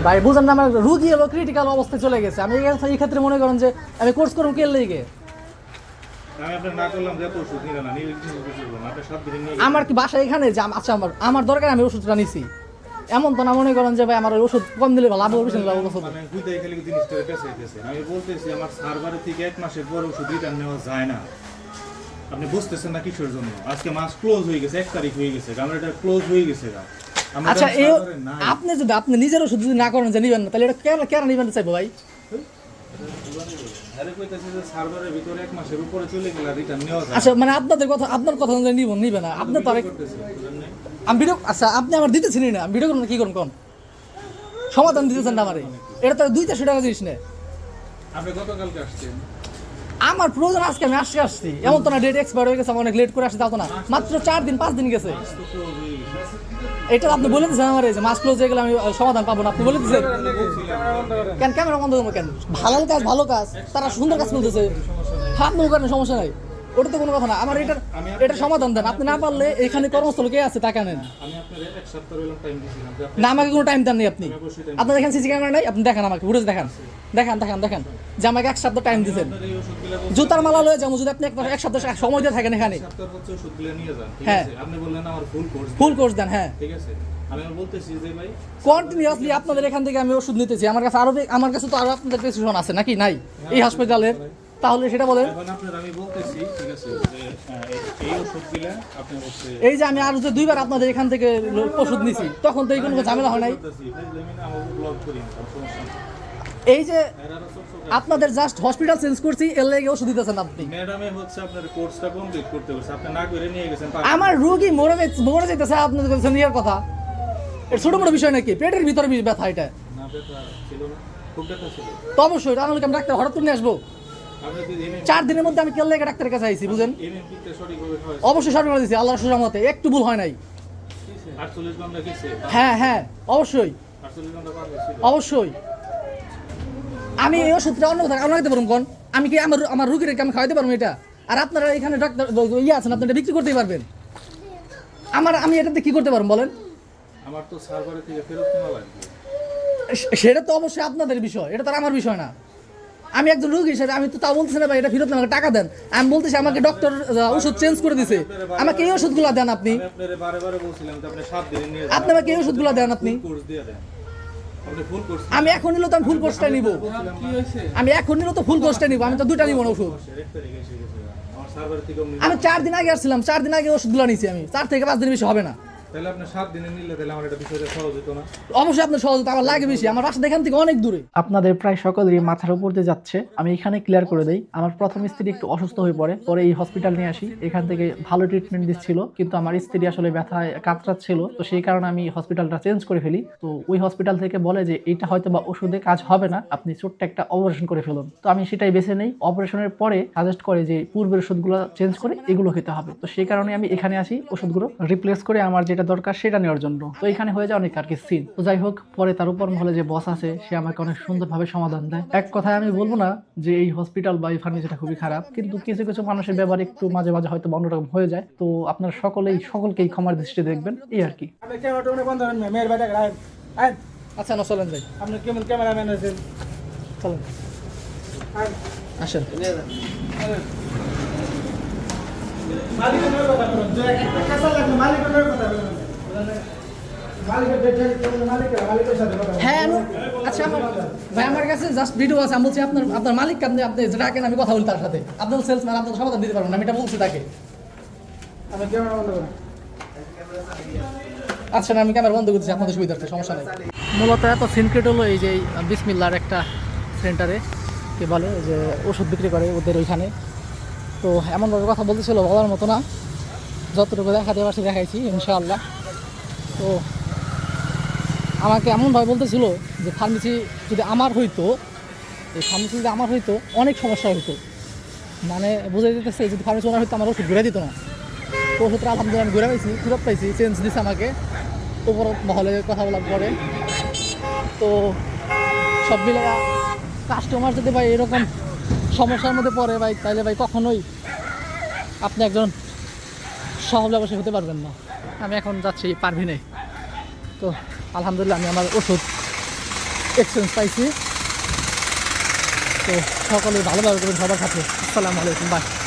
ভাই বুঝেন না, আমার রুগী হলো ক্রিটিক্যাল অবস্থায় চলে গেছে। আমি এই ক্ষেত্রে মনে করেন যে আমি কোর্স করুন কে লেগে আমার কি বাসা এখানে যে আচ্ছা আমার দরকার আমি ওষুধটা নিছি, এমন তো না মনে করেন যে ভাই আমার ওষুধ কম দিলে লাভ হবে বেশি লাভ হবে। আমি বলতেছি আমার সার্ভারে থেকে 1 মাসের পর ওষুধ রিটার্ন নেওয়া যায় না। আপনি বুঝতেছেন না কিসের জন্য? আজকে মাস ক্লোজ হয়ে গেছে, 1 তারিখ হয়ে গেছে, গামলাটা ক্লোজ হয়ে গেছে। আচ্ছা আপনি যদি আপনি নিজের ওষুধ যদি না করেন যে নিবেন না, তাহলে এটা কেন নিবেন চাইবো ভাই? আচ্ছা মানে আপনাদের কথা, আপনার কথা অনুযায়ী নিবে না আপনি তো আমি ভিডিও, আচ্ছা আপনি আমার দিতেছেন না, আমি ভিডিও করুন কি করুন কোন সমাধান দিতেছেন না আমারে? এটা তো 200 টাকা জিনিস নেই। আপনি গতকালকে আসছেন, আমার প্রয়োজন আজকে আমি আসছি, এমন তো না ডেট এক্সপায়ার হয়ে গেছে, অনেক লেট করে আসতে তো না, মাত্র 4 দিন 5 দিন গেছে। এটা আপনি বলে দিচ্ছেন আমার যে মাস ক্লোজ হয়ে গেলে আমি সমাধান পাবো না, আপনি বলে দিচ্ছেন কেন? ক্যামেরা বন্ধ করবো কেন? ভালো কাজ তারা সুন্দর কাজ বলতেছে, হাত মুখ করেন সমস্যা নাই, ওটা তো কোনো কথা না। আমার এটা সমাধান দেন, আপনি না পারলে এখানে কর্মস্থল কে আছে টাকা নেন না, আমাকে কোনো টাইম দেন নেই আপনি। আপনার এখানে সিসি ক্যামেরা নাই, আপনি দেখান আমাকে ফুটেজ দেখান যে আমাকে 1 সপ্তাহ টাইম দিচ্ছেন। জুতার মালা লয়ে যাবো যদি আপনি 1 সপ্তাহ সময় দিয়ে থাকেন এখানে। হ্যাঁ ফুল কোর্স দেন, হ্যাঁ কন্টিনিউয়াসলি আপনাদের এখান থেকে আমি ওষুধ নিতেছি। আমার কাছে তো আরো আপনাদের প্রেসক্রিপশন আছে নাকি নাই এই হসপিটালের? তাহলে সেটা বলেন। এই যে আমি আরো যে 2বার আপনাদের এখান থেকে ওষুধ নিছি, তখন তো এই কোনো ঝামেলা হয় নাই। এই যে আপনাদের জাস্ট হসপিটাল চেঞ্জ করছি, এর লাগি ওষুধ দিতেছেন আপনি। ম্যাডামে হচ্ছে আপনার কোর্সটা কমপ্লিট করতে বলছে, আপনি না করে নিয়ে গেছেন। আমার রোগী মরে যাইতেছে, আপনাদের কাছে নিয়ার কথা এটা ছোট বড় বিষয় নাকি? পেটের ভিতরে ব্যথা, এটা না ব্যথা ছিল না, খুব ব্যথা ছিল তো অবশ্যই। তাহলে আমি ডাক্তার হঠাৎ করে নিয়ে আসবো? 4 দিনের মধ্যে আমি কেল লেগে ডাক্তারের কাছে আইছি, বুঝেন? অবশ্যই সঠিক দিয়েছি, আল্লাহর সুরহমতে একটু ভুল হয় নাই। হ্যাঁ অবশ্যই অবশ্যই। আমি এই ওষুধটা অন্য কোথাও খাইতে পারবো কোন? আমি কি আমার রুগীর আমি খাওয়াইতে পারবো এটা? আর আপনারা এখানে ডাক্তার আছেন, আপনারা বিক্রি করতেই পারবেন। আমি এটাতে কি করতে পারবো বলেন? আমার তো সার্ভারে থেকে ফেরত নেওয়া লাগবে। সেটা তো অবশ্যই আপনাদের বিষয়, এটা তো আমার বিষয় না। আমি একজন রোগী হিসেবে আমি তো তাও বলতেছি না ভাই এটা ফেরত আমাকে টাকা দেন। আমি বলতেছি আমাকে ডক্টর ওষুধ চেঞ্জ করে দিছে, আমাকে এই ওষুধগুলো দেন আপনি। আপনি আমাকে এই ওষুধগুলো দেন আপনি। আমি এখন নিলে তো আমি ফুল কোর্সটা নিব, আমি তো 2টা নিব না ওষুধ। আমি 4 দিন আগে আসছিলাম, 4 দিন আগে ওষুধগুলো নিয়েছি আমি, 4 থেকে 5 দিন বেশি হবে না। তাহলে আপনি 7 দিনে নিলে তাহলে আমার এটা বিষয়টা সহজ হতো না? অবশ্যই আপনার সহজ হতো, আমার লাগে বেশি, আমার রাস্তা এখান থেকে অনেক দূরে। আপনাদের প্রায় সকলেরই মাথার উপর দিয়ে যাচ্ছে, আমি এখানে ক্লিয়ার করে দেই। আমার প্রথম স্ত্রী একটু অসুস্থ হয়ে পড়ে, পরে এই হসপিটাল নিয়ে আসি, এখান থেকে ভালো ট্রিটমেন্ট দিচ্ছিল, কিন্তু আমার স্ত্রী আসলে ব্যথায় কাতরাচ্ছিল, তো সেই কারণে আমি হসপিটালটা চেঞ্জ করে ফেলি। তো ওই হসপিটাল থেকে বলে যে এটা হয়তো বা ওষুধে কাজ হবে না, আপনি ছোট্ট একটা অপারেশন করে ফেলুন। তো আমি সেটাই বেছে নেই। অপারেশনের পরে সাজেস্ট করে যে পূর্বের ওষুধগুলো চেঞ্জ করে এগুলো খেতে হবে। তো সেই কারণে আমি এখানে আসি ওষুধগুলো রিপ্লেস করে আমার যেটা দরকার সেটা নেওয়ার জন্য। তো এখানে হয়ে যায় অনেক আর কি সিন। তো যাই হোক, পরে তার উপর মহলে যে বস আছে সে আমাকে অনেক সুন্দরভাবে সমাধান দেয়। এক কথায় আমি বলবো না যে এই হসপিটাল বা এই ফার্মেসিটা খুবই খারাপ, কিন্তু কিছু কিছু মানুষের ব্যাপারে একটু মাঝে মাঝে হয়তো অন্যরকম হয়ে যায়। তো আপনারা সকলকেই ক্ষমার দৃষ্টি দেখবেন, এই আর কি। আচ্ছা না চলেন যাই, আপনি কেমন ক্যামেরাম্যান আছেন, চলেন আসেন। হ্যাঁ আচ্ছা ভাই আমার কাছে জাস্ট ভিডিও আছে, আমি বলছি আপনার মালিক আপনি ডাকেন, আমি কথা বলি তার সাথে। আপনার সেলসম্যান আপনার সমাধান দিতে পারবেন, আমি এটা বলছি তাকে। আচ্ছা না আমি ক্যামেরা বন্ধ করতেছি আপনাদের সুবিধার্থে, সমস্যা নেই। মূলত এত সিনক্রেট হলো এই যে বিসমিল্লার একটা সেন্টারে কে বলে যে ওষুধ বিক্রি করে ওদের ওইখানে। তো এমনভাবে কথা বলতেছিল বলার মতো না, যতটুকু দেখাতে পারছি দেখাইছি ইনশাআল্লাহ। তো আমাকে এমনভাবে বলতেছিল যে ফার্মেসি যদি আমার হইতো, এই ফার্মেসি যদি আমার হইতো অনেক সমস্যা হইতো, মানে বোঝা যেতেছে যদি ফার্মেসি ওনার হইতো আমার ওষুধ ঘুরে দিত না। তো ওষুধটা আলহামদুলিল্লাহ আমি ঘুরে পাইছি, ফেরত পাইছি, চেঞ্জ দিচ্ছে আমাকে উপর মহলে কথা বলার পরে। তো সব মিলে কাস্টমার যদি ভাই এরকম সমস্যার মধ্যে পড়ে ভাই, তাইলে ভাই কখনোই আপনি একজন সহজ ব্যবসায়ী হতে পারবেন না। আমি এখন যাচ্ছি পারভিনে। তো আলহামদুলিল্লাহ আমি আমার ওষুধ এক্সচেঞ্জ পাইছি। তো সকলে ভালোভাবে করবেন সবার সাথে। আসসালামু আলাইকুম, বাই।